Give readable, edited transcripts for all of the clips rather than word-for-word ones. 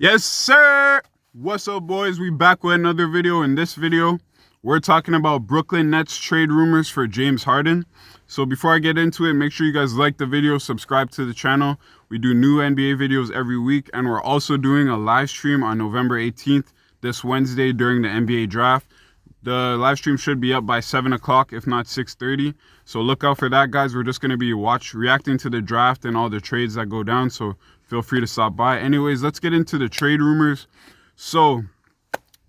Yes, sir. What's up, boys? We back with another video. In this video, we're talking about Brookyln Nets trade rumors for James Harden. So before I get into it, make sure you guys like the video, subscribe to the channel. We do new NBA videos every week, and we're also doing a live stream on November 18th, this Wednesday, during the NBA draft. The live stream should be up by 7 o'clock, if not 6:30. So look out for that, guys. We're just going to be reacting to the draft and all the trades that go down. So feel free to stop by. Anyways, let's get into the trade rumors. So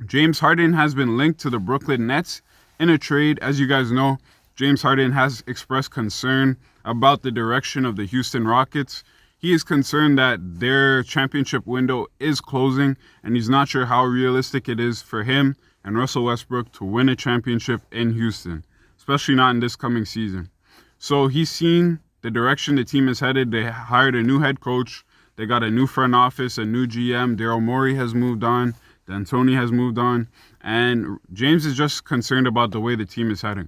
James Harden has been linked to the Brookyln Nets in a trade. As you guys know, James Harden has expressed concern about the direction of the Houston Rockets. He is concerned that their championship window is closing, and he's not sure how realistic it is for him and Russell Westbrook to win a championship in Houston, especially not in this coming season. So he's seen the direction the team is headed. They hired a new head coach. They got a new front office, a new GM. Daryl Morey has moved on. D'Antoni has moved on. And James is just concerned about the way the team is heading.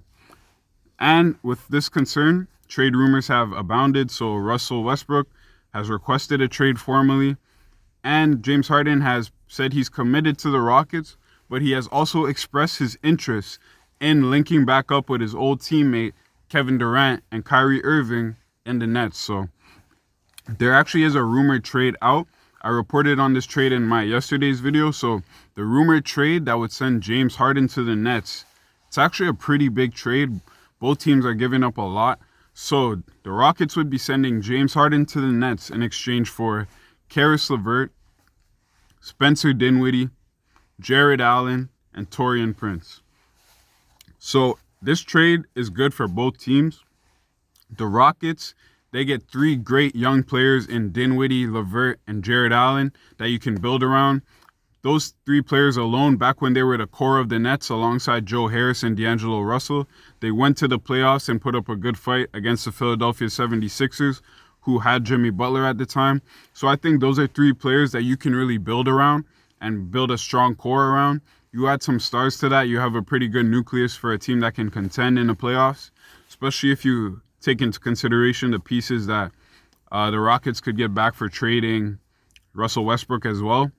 And with this concern, trade rumors have abounded. So Russell Westbrook has requested a trade formally. And James Harden has said he's committed to the Rockets, but he has also expressed his interest in linking back up with his old teammate, Kevin Durant and Kyrie Irving in the Nets. So there actually is a rumored trade out. I reported on this trade in my yesterday's video. So the rumored trade that would send James Harden to the Nets, it's actually a pretty big trade. Both teams are giving up a lot. So the Rockets would be sending James Harden to the Nets in exchange for Caris LeVert, Spencer Dinwiddie, Jared Allen, and Taurean Prince. So this trade is good for both teams. The Rockets, they get three great young players in Dinwiddie, LeVert, and Jared Allen that you can build around. Those three players alone, back when they were the core of the Nets alongside Joe Harris and D'Angelo Russell, they went to the playoffs and put up a good fight against the Philadelphia 76ers, who had Jimmy Butler at the time. So I think those are three players that you can really build around and build a strong core around. You add some stars to that, you have a pretty good nucleus for a team that can contend in the playoffs, especially if you take into consideration the pieces that the Rockets could get back for trading Russell Westbrook as well.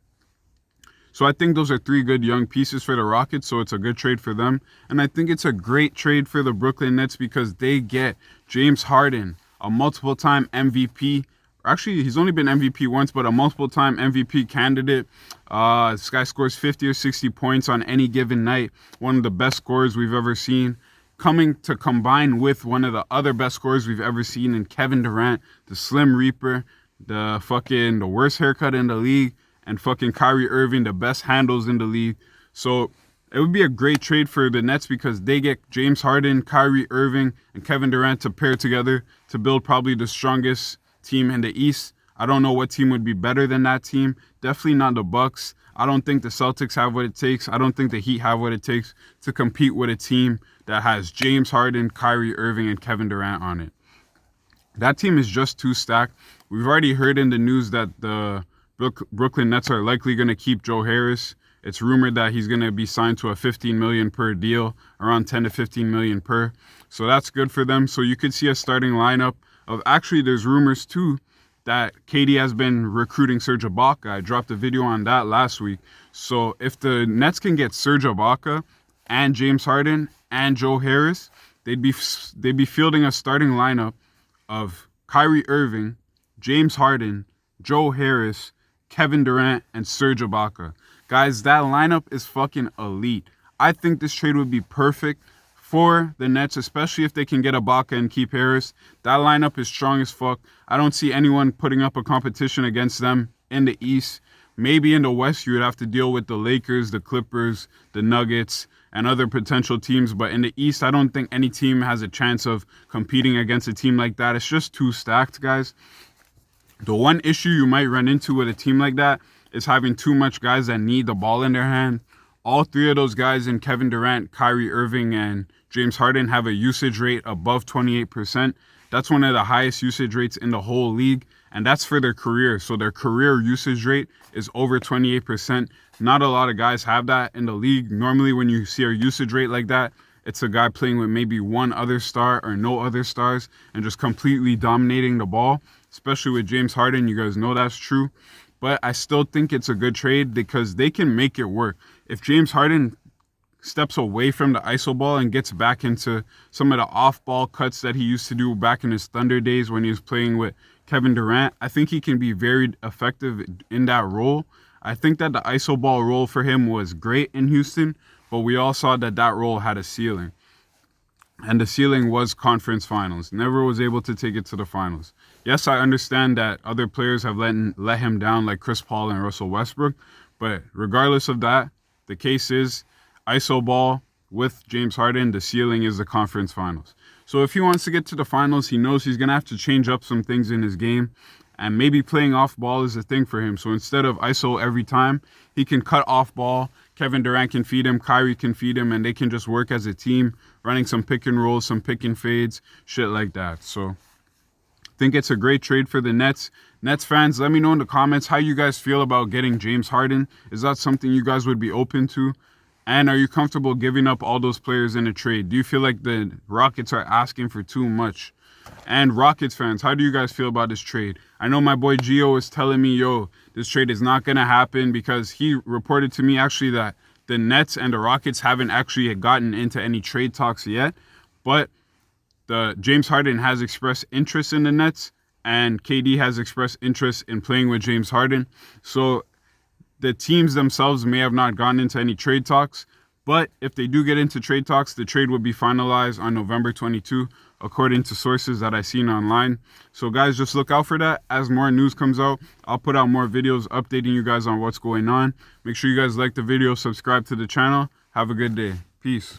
So I think those are three good young pieces for the Rockets, so it's a good trade for them. And I think it's a great trade for the Brookyln Nets because they get James Harden, a multiple-time MVP. Actually, he's only been MVP once, but a multiple-time MVP candidate. This guy scores 50 or 60 points on any given night. One of the best scorers we've ever seen. Coming to combine with one of the other best scorers we've ever seen in Kevin Durant, the Slim Reaper, the worst haircut in the league, and fucking Kyrie Irving, the best handles in the league. So it would be a great trade for the Nets because they get James Harden, Kyrie Irving, and Kevin Durant to pair together to build probably the strongest team in the East. I don't know what team would be better than that team. Definitely not the Bucks. I don't think the Celtics have what it takes. I don't think the Heat have what it takes to compete with a team that has James Harden, Kyrie Irving, and Kevin Durant on it. That team is just too stacked. We've already heard in the news that the Brookyln Nets are likely going to keep Joe Harris. It's rumored that he's going to be signed to a $15 million per deal, around $10 to $15 million per. So that's good for them. So you could see a starting lineup of, actually there's rumors too that KD has been recruiting Serge Ibaka. I dropped a video on that last week. So if the Nets can get Serge Ibaka and James Harden and Joe Harris, they'd be fielding a starting lineup of Kyrie Irving, James Harden, Joe Harris, Kevin Durant, and Serge Ibaka. Guys, that lineup is fucking elite. I think this trade would be perfect for the Nets, especially if they can get Ibaka and keep Harris. That lineup is strong as fuck. I don't see anyone putting up a competition against them in the East. Maybe in the West, you would have to deal with the Lakers, the Clippers, the Nuggets, and other potential teams. But in the East, I don't think any team has a chance of competing against a team like that. It's just too stacked, guys. The one issue you might run into with a team like that is having too much guys that need the ball in their hand. All three of those guys in Kevin Durant, Kyrie Irving, and James Harden have a usage rate above 28%. That's one of the highest usage rates in the whole league, and that's for their career. So their career usage rate is over 28%. Not a lot of guys have that in the league. Normally when you see a usage rate like that, it's a guy playing with maybe one other star or no other stars and just completely dominating the ball, especially with James Harden. You guys know that's true. but I still think it's a good trade because they can make it work. If James Harden steps away from the iso ball and gets back into some of the off-ball cuts that he used to do back in his Thunder days when he was playing with Kevin Durant, I think he can be very effective in that role. I think that the iso ball role for him was great in Houston, but we all saw that that role had a ceiling. And the ceiling was conference finals. Never was able to take it to the finals. Yes, I understand that other players have let him down like Chris Paul and Russell Westbrook, but regardless of that, the case is iso ball with James Harden, the ceiling is the conference finals. So if he wants to get to the finals, he knows he's going to have to change up some things in his game, and maybe playing off ball is a thing for him. So instead of iso every time, he can cut off ball. Kevin Durant can feed him, Kyrie can feed him, and they can just work as a team, running some pick and rolls, some pick and fades, shit like that. So I think it's a great trade for the Nets. Nets fans, let me know in the comments how you guys feel about getting James Harden. Is that something you guys would be open to? And are you comfortable giving up all those players in a trade? Do you feel like the Rockets are asking for too much? And Rockets fans, how do you guys feel about this trade? I know my boy Gio was telling me, yo, this trade is not going to happen because he reported to me actually that the Nets and the Rockets haven't actually gotten into any trade talks yet. But the James Harden has expressed interest in the Nets, and KD has expressed interest in playing with James Harden. So the teams themselves may have not gone into any trade talks, but if they do get into trade talks, the trade will be finalized on November 22, according to sources that I've seen online. So guys, just look out for that. As more news comes out, I'll put out more videos updating you guys on what's going on. Make sure you guys like the video, subscribe to the channel. Have a good day. Peace.